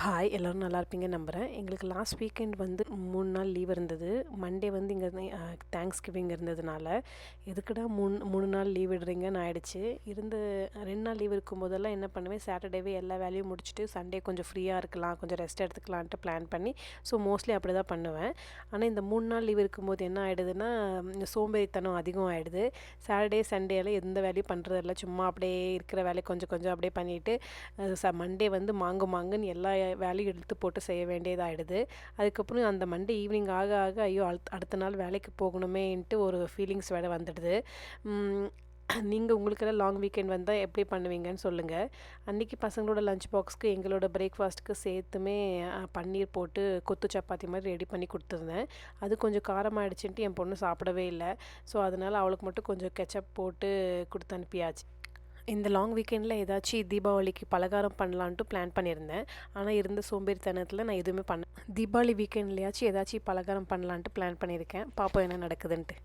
Hi எல்லோரும் நல்லா இருப்பீங்கன்னு நம்புகிறேன். எங்களுக்கு லாஸ்ட் வீக்கெண்ட் வந்து 3 நாள் லீவ் இருந்தது. மண்டே வந்து இங்கே தேங்க்ஸ் கிவிங் இருந்ததுனால எதுக்குடா 3 நாள் லீவ் விடுறீங்கன்னு ஆயிடுச்சு. 2 நாள் லீவ் இருக்கும்போதெல்லாம் என்ன பண்ணுவேன், சாட்டர்டேவே எல்லா வேலையும் முடிச்சுட்டு சண்டே கொஞ்சம் ஃப்ரீயாக இருக்கலாம், கொஞ்சம் ரெஸ்ட் எடுத்துக்கலான்ட்டு பிளான் பண்ணி மோஸ்ட்லி அப்படி தான் பண்ணுவேன். ஆனால் இந்த 3 நாள் லீவ் இருக்கும்போது என்ன ஆகிடுதுன்னா, சோம்பேறித்தனம் அதிகம் ஆகிடுது. சாட்டர்டே சண்டேல எந்த வேலையும் பண்ணுறதில்ல, சும்மா அப்படியே இருக்கிற வேலையை கொஞ்சம் கொஞ்சம் அப்படியே பண்ணிவிட்டு மண்டே வந்து மாங்குன்னு எல்லா வேலையும் இழுத்து போட்டு செய்ய வேண்டியதாகிடுது. அதுக்கப்புறம் அந்த மண்டே ஈவினிங் ஆக ஆக ஐயோ அடுத்த நாள் வேலைக்கு போகணுமேன்ட்டு ஒரு ஃபீலிங்ஸ் வேறு வந்துடுது. நீங்கள் உங்களுக்கெல்லாம் லாங் வீக்கெண்ட் வந்தால் எப்படி பண்ணுவீங்கன்னு சொல்லுங்கள். அன்றைக்கி பசங்களோட லஞ்ச் பாக்ஸ்க்கு எங்களோட பிரேக்ஃபாஸ்ட்டுக்கு சேர்த்துமே பன்னீர் போட்டு கொத்து சப்பாத்தி மாதிரி ரெடி பண்ணி கொடுத்துருந்தேன். அது கொஞ்சம் காரமாகிடுச்சுன்ட்டு என் பொண்ணு சாப்பிடவே இல்லை. அதனால் அவளுக்கு மட்டும் கொஞ்சம் கெச்சப் போட்டு கொடுத்து அனுப்பியாச்சு. இந்த லாங் வீக்கெண்டில் ஏதாச்சும் தீபாவளிக்கு பலகாரம் பண்ணலான்ட்டு பிளான் பண்ணியிருந்தேன். ஆனால் இருந்த சோம்பேறித்தனத்தில் நான் எதுவுமே தீபாவளி வீக்கெண்ட்லையாச்சும் ஏதாச்சும் பலகாரம் பண்ணலான்ட்டு பிளான் பண்ணியிருக்கேன். பார்ப்போம் என்ன நடக்குதுன்ட்டு.